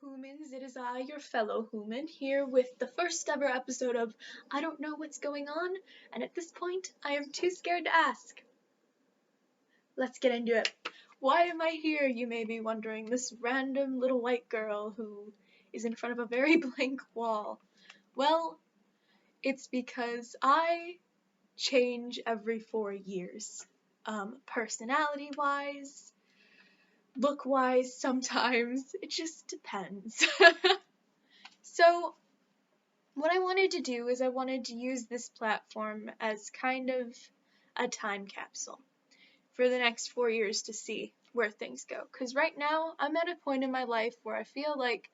Hello, humans. It is I, your fellow human, here with the first ever episode of I Don't Know What's Going On, and at this point, I am too scared to ask. Let's get into it. Why am I here, you may be wondering, this random little white girl who is in front of a very blank wall? Well, it's because I change every 4 years. Personality-wise, look-wise, sometimes. It just depends. So, what I wanted to do is I wanted to use this platform as kind of a time capsule for the next 4 years to see where things go. Because right now, I'm at a point in my life where I feel like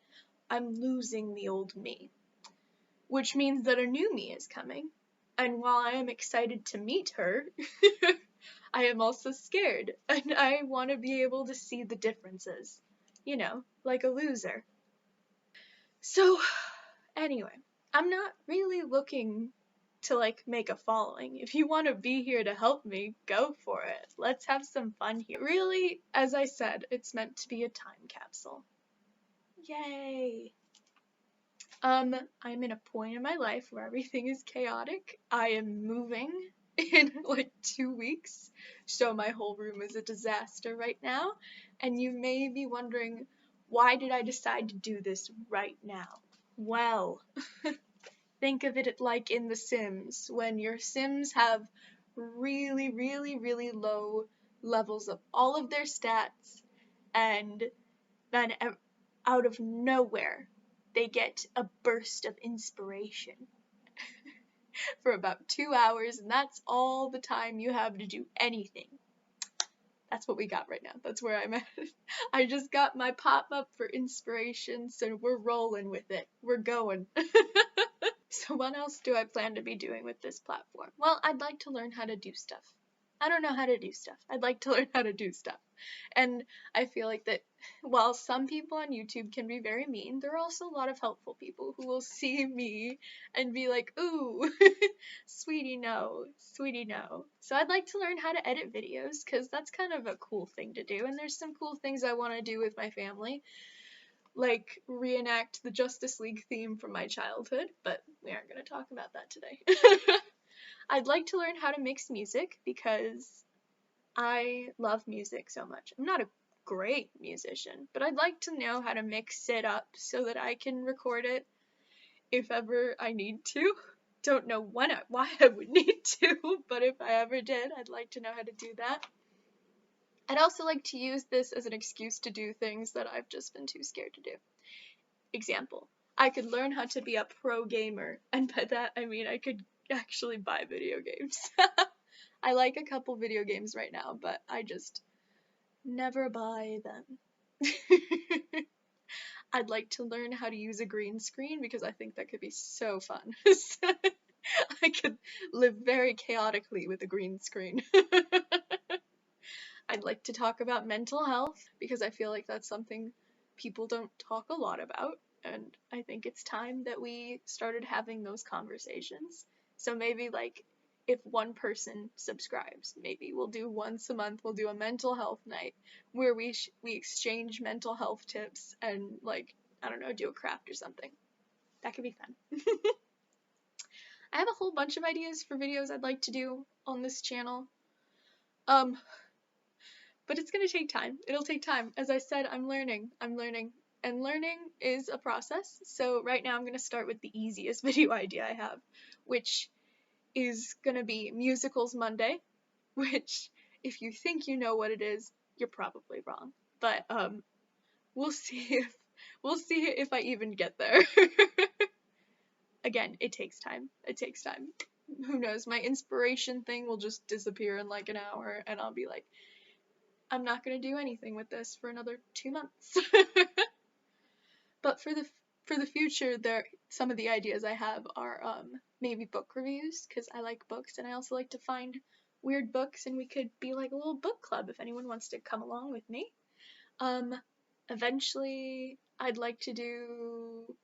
I'm losing the old me, which means that a new me is coming. And while I am excited to meet her, I am also scared, and I want to be able to see the differences, like a loser. So, anyway, I'm not really looking to make a following. If you want to be here to help me, go for it. Let's have some fun here. Really, as I said, it's meant to be a time capsule. Yay! I'm in a point in my life where everything is chaotic. I am moving in 2 weeks, so my whole room is a disaster right now, and you may be wondering, why did I decide to do this right now? Well, think of it like in The Sims, when your Sims have really, really, really low levels of all of their stats, and then out of nowhere, they get a burst of inspiration for about 2 hours, and that's all the time you have to do anything. That's what we got right now. That's where I'm at. I just got my pop-up for inspiration, so we're rolling with it. We're going. So what else do I plan to be doing with this platform? Well, I'd like to learn how to do stuff. I don't know how to do stuff. I'd like to learn how to do stuff. And I feel like that while some people on YouTube can be very mean, there are also a lot of helpful people who will see me and be like, ooh, sweetie no. So I'd like to learn how to edit videos, because that's kind of a cool thing to do, and there's some cool things I want to do with my family, like reenact the Justice League theme from my childhood, but we aren't going to talk about that today. I'd like to learn how to mix music, because I love music so much. I'm not a great musician, but I'd like to know how to mix it up so that I can record it if ever I need to. Don't know why I would need to, but if I ever did, I'd like to know how to do that. I'd also like to use this as an excuse to do things that I've just been too scared to do. Example, I could learn how to be a pro gamer, and by that I mean I could actually buy video games. I like a couple video games right now, but I just never buy them. I'd like to learn how to use a green screen, because I think that could be so fun. I could live very chaotically with a green screen. I'd like to talk about mental health, because I feel like that's something people don't talk a lot about, and I think it's time that we started having those conversations. So maybe if one person subscribes, maybe we'll do once a month, we'll do a mental health night where we exchange mental health tips and I don't know, do a craft or something. That could be fun. I have a whole bunch of ideas for videos I'd like to do on this channel. But it's gonna take time. It'll take time. As I said, I'm learning. And learning is a process. So right now I'm gonna start with the easiest video idea I have, which is gonna be Musicals Monday, which, if you think you know what it is, you're probably wrong. But we'll see if I even get there. Again, it takes time. Who knows? My inspiration thing will just disappear in an hour, and I'll be like, I'm not gonna do anything with this for another 2 months. But for the future, some of the ideas I have are maybe book reviews, because I like books, and I also like to find weird books, and we could be like a little book club if anyone wants to come along with me. Eventually, I'd like to do,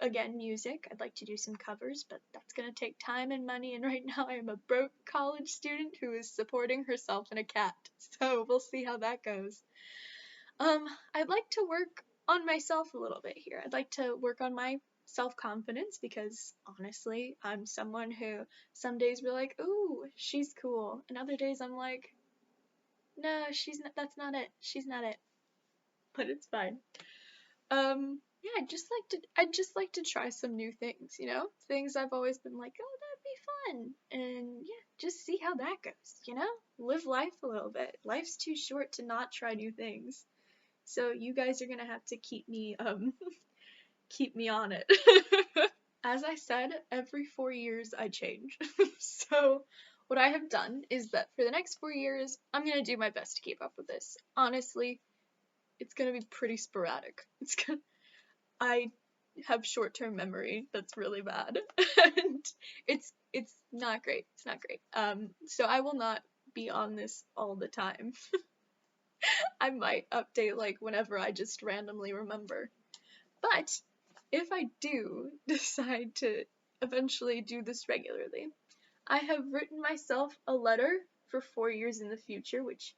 again, music. I'd like to do some covers, but that's gonna take time and money, and right now I am a broke college student who is supporting herself and a cat, so we'll see how that goes. I'd like to work on myself a little bit here. I'd like to work on my self-confidence because honestly, I'm someone who some days we're like, ooh, she's cool, and other days I'm like, no, she's not, that's not it. She's not it. But it's fine. Yeah, I'd just like to try some new things, you know? Things I've always been like, oh, that'd be fun. And yeah, just see how that goes, you know? Live life a little bit. Life's too short to not try new things. So you guys are gonna have to keep me keep me on it. As I said, every 4 years I change. So what I have done is that for the next 4 years, I'm gonna do my best to keep up with this. Honestly, it's gonna be pretty sporadic. I have short-term memory that's really bad, and it's not great. It's not great. So I will not be on this all the time. I might update like whenever I just randomly remember. But if I do decide to eventually do this regularly, I have written myself a letter for 4 years in the future, which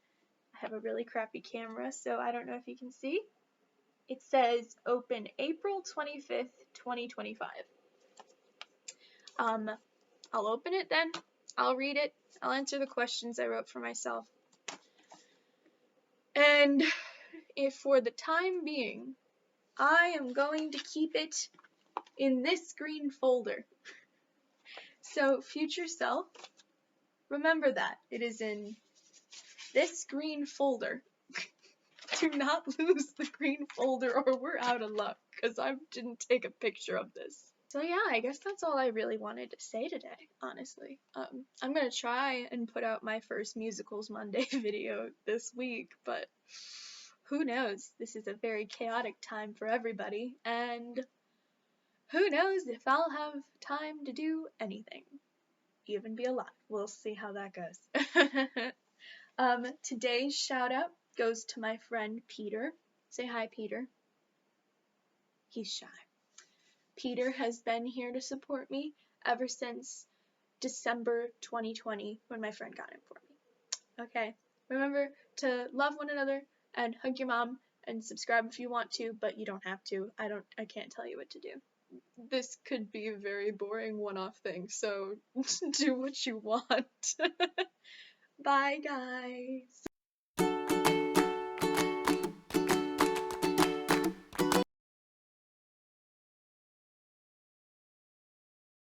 I have a really crappy camera, so I don't know if you can see. It says open April 25th, 2025. I'll open it then. I'll read it. I'll answer the questions I wrote for myself. And if for the time being, I am going to keep it in this green folder. So, future self, remember that. It is in this green folder. Do not lose the green folder or we're out of luck, because I didn't take a picture of this. So yeah, I guess that's all I really wanted to say today, honestly. I'm gonna try and put out my first Musicals Monday video this week, but who knows? This is a very chaotic time for everybody, and who knows if I'll have time to do anything. Even be alive. We'll see how that goes. Today's shout out goes to my friend Peter. Say hi, Peter. He's shy. Peter has been here to support me ever since December 2020 when my friend got him for me. Okay, remember to love one another and hug your mom and subscribe if you want to, but you don't have to. I can't tell you what to do. This could be a very boring one-off thing, so do what you want. Bye, guys.